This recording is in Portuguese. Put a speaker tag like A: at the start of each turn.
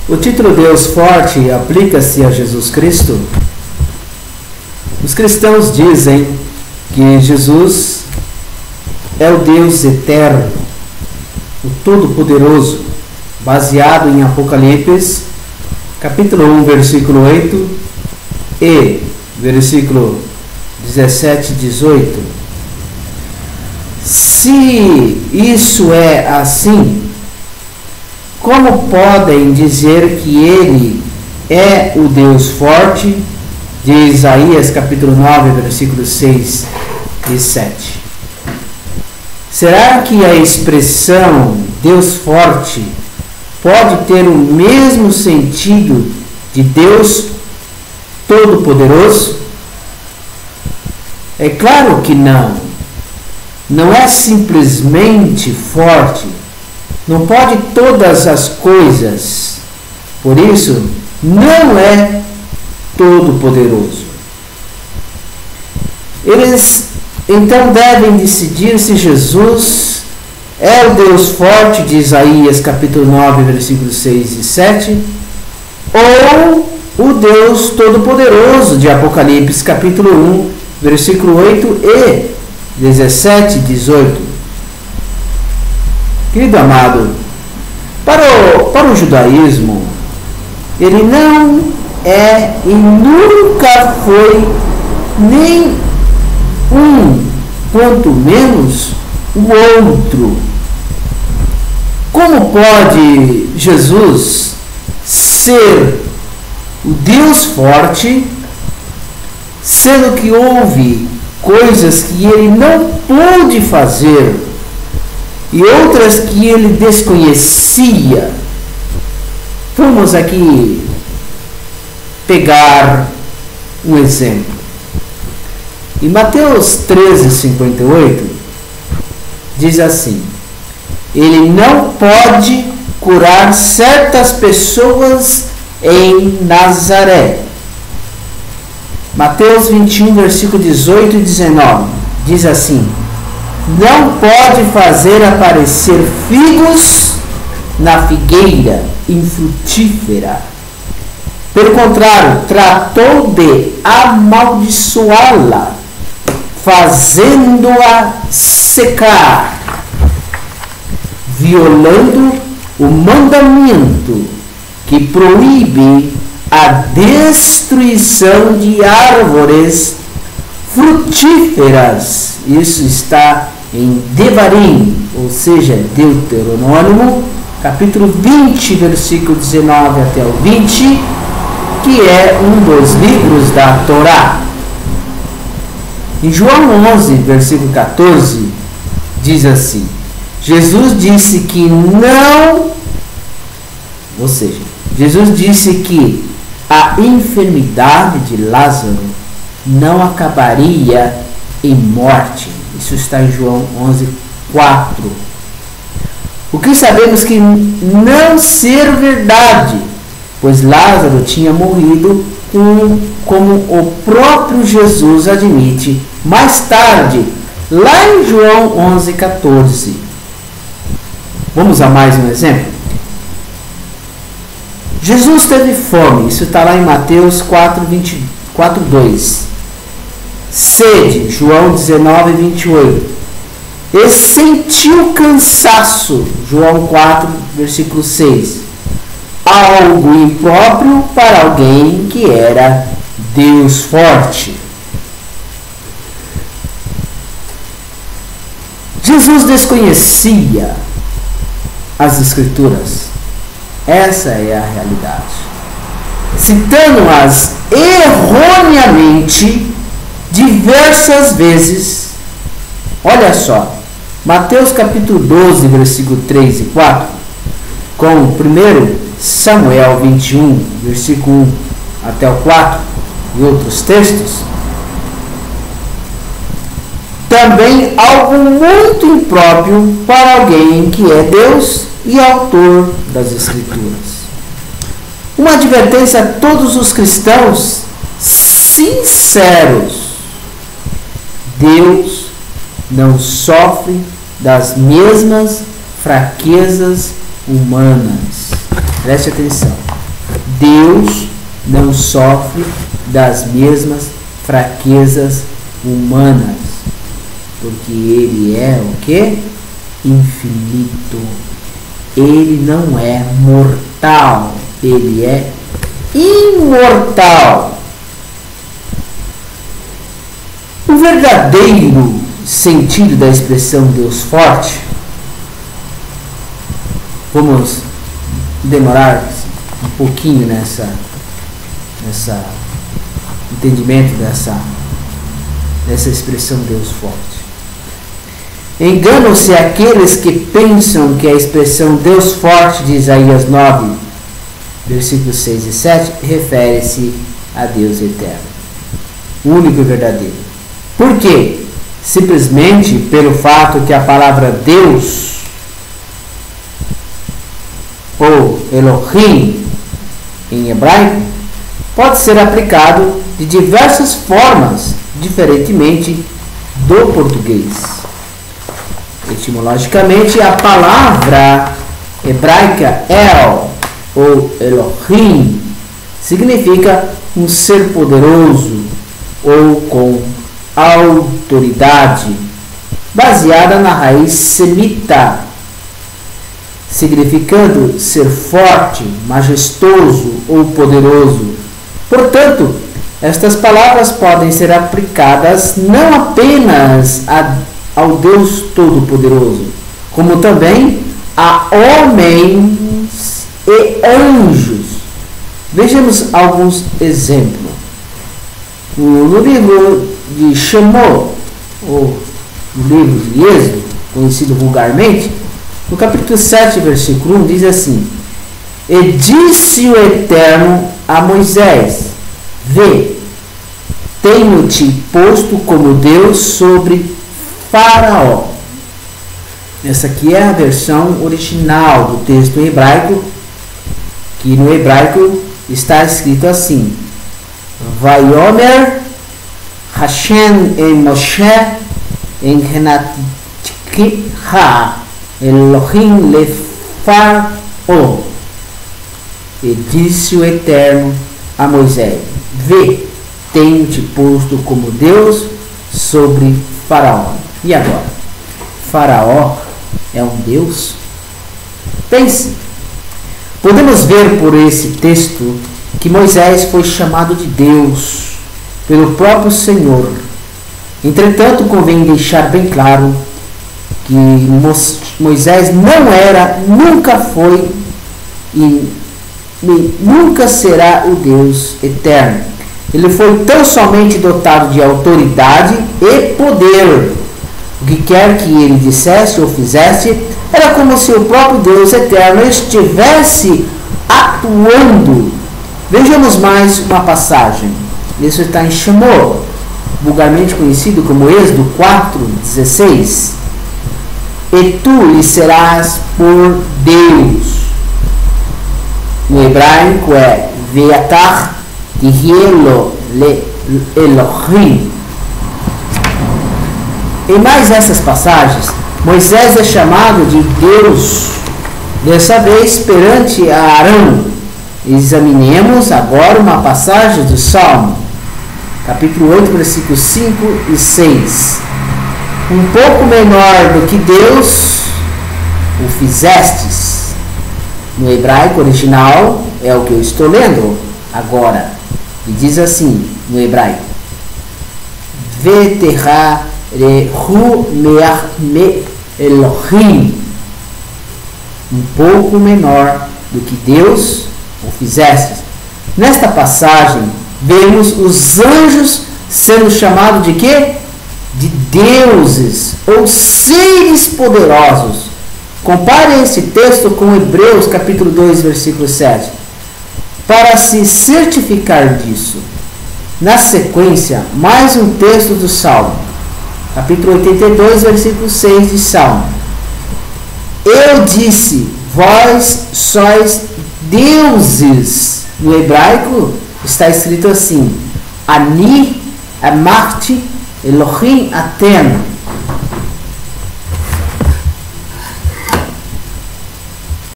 A: O título Deus Forte aplica-se a Jesus Cristo? Os cristãos dizem que Jesus é o Deus eterno, o Todo-Poderoso, baseado em Apocalipse, capítulo 1, versículo 8 e versículo 17 e 18. Se isso é assim, como podem dizer que Ele é o Deus forte de Isaías capítulo 9, versículos 6 e 7? Será que a expressão Deus forte pode ter o mesmo sentido de Deus Todo-Poderoso? É claro que não. Não é simplesmente forte. Não pode todas as coisas. Por isso, não é todo-poderoso. Eles então devem decidir se Jesus é o Deus forte de Isaías capítulo 9, versículos 6 e 7, ou o Deus todo-poderoso de Apocalipse capítulo 1, versículo 8 e 17 e 18. Querido amado, para o judaísmo, ele não é e nunca foi nem um, quanto menos, o outro. Como pode Jesus ser o Deus forte, sendo que houve coisas que ele não pôde fazer e outras que ele desconhecia? Vamos aqui pegar um exemplo. Em Mateus 13:58 diz assim: ele não pode curar certas pessoas em Nazaré. Mateus 21, versículo 18 e 19 diz assim: não pode fazer aparecer figos na figueira infrutífera. Pelo contrário, tratou de amaldiçoá-la, fazendo-a secar, violando o mandamento que proíbe a destruição de árvores frutíferas. Isso está em Devarim, ou seja, Deuteronômio, capítulo 20, versículo 19 até o 20, que é um dos livros da Torá. Em João 11, versículo 14, diz assim: Jesus disse que não, ou seja, Jesus disse que a enfermidade de Lázaro não acabaria em morte. Isso está em João 11, 4. O que sabemos que não ser verdade, pois Lázaro tinha morrido, como o próprio Jesus admite mais tarde, lá em João 11, 14. Vamos a mais um exemplo? Jesus teve fome, isso está lá em Mateus 4:2. Sede, João 19, 28. E sentiu cansaço, João 4, versículo 6. Algo impróprio para alguém que era Deus forte. Jesus desconhecia as Escrituras. Essa é a realidade. Citando-as erroneamente diversas vezes. Olha só, Mateus capítulo 12, versículo 3 e 4, com 1 Samuel 21, versículo 1 até o 4 e outros textos. Também algo muito impróprio para alguém que é Deus e autor das Escrituras. Uma advertência a todos os cristãos sinceros: Deus não sofre das mesmas fraquezas humanas. Preste atenção. Deus não sofre das mesmas fraquezas humanas, porque Ele é o que? Infinito. Ele não é mortal, Ele é imortal. O verdadeiro sentido da expressão Deus forte, vamos demorar um pouquinho nessa entendimento dessa expressão Deus forte. Enganam-se aqueles que pensam que a expressão Deus forte de Isaías 9, versículos 6 e 7, refere-se a Deus eterno, único e verdadeiro. Por quê? Simplesmente pelo fato que a palavra Deus, ou Elohim em hebraico, pode ser aplicado de diversas formas, diferentemente do português. Etimologicamente, a palavra hebraica El, ou Elohim, significa um ser poderoso ou com autoridade, baseada na raiz semita, significando ser forte, majestoso ou poderoso. Portanto, estas palavras podem ser aplicadas não apenas ao Deus Todo-Poderoso, como também a homens e anjos. Vejamos alguns exemplos. No livro de Shemot, ou no livro de Êxodo, conhecido vulgarmente, no capítulo 7, versículo 1, diz assim: E disse o Eterno a Moisés: Vê, tenho-te posto como Deus sobre Faraó. Essa aqui é a versão original do texto em hebraico, que no hebraico está escrito assim: Vayomer Hashem em Moshe em Henatkiha Elohim le Faraó. E disse o Eterno a Moisés: Vê, tenho-te posto como Deus sobre Faraó. E agora? Faraó é um Deus? Pense. Podemos ver por esse texto que Moisés foi chamado de Deus pelo próprio Senhor. Entretanto, convém deixar bem claro que Moisés não era, nunca foi e nunca será o Deus eterno. Ele foi tão somente dotado de autoridade e poder. O que quer que ele dissesse ou fizesse, era como se o próprio Deus eterno estivesse atuando. Vejamos mais uma passagem. Isso está em Shemot, vulgarmente conhecido como Êxodo 4:16. E tu lhe serás por Deus. No hebraico é Veatar Tihielo le Elohim. Em mais essas passagens, Moisés é chamado de Deus, dessa vez perante a Arão. Examinemos agora uma passagem do Salmo, capítulo 8, versículos 5 e 6. Um pouco menor do que Deus o fizestes. No hebraico original é o que eu estou lendo agora. E diz assim no hebraico: Veterra rehu me Elohim. Um pouco menor do que Deus o fizestes. Nesta passagem, vemos os anjos sendo chamados de quê? De deuses ou seres poderosos. Compare esse texto com Hebreus capítulo 2, versículo 7, para se certificar disso. Na sequência, mais um texto do Salmo, capítulo 82, versículo 6 de Salmo. Eu disse, vós sois deuses. No hebraico está escrito assim: Ani amarti Elohim aten.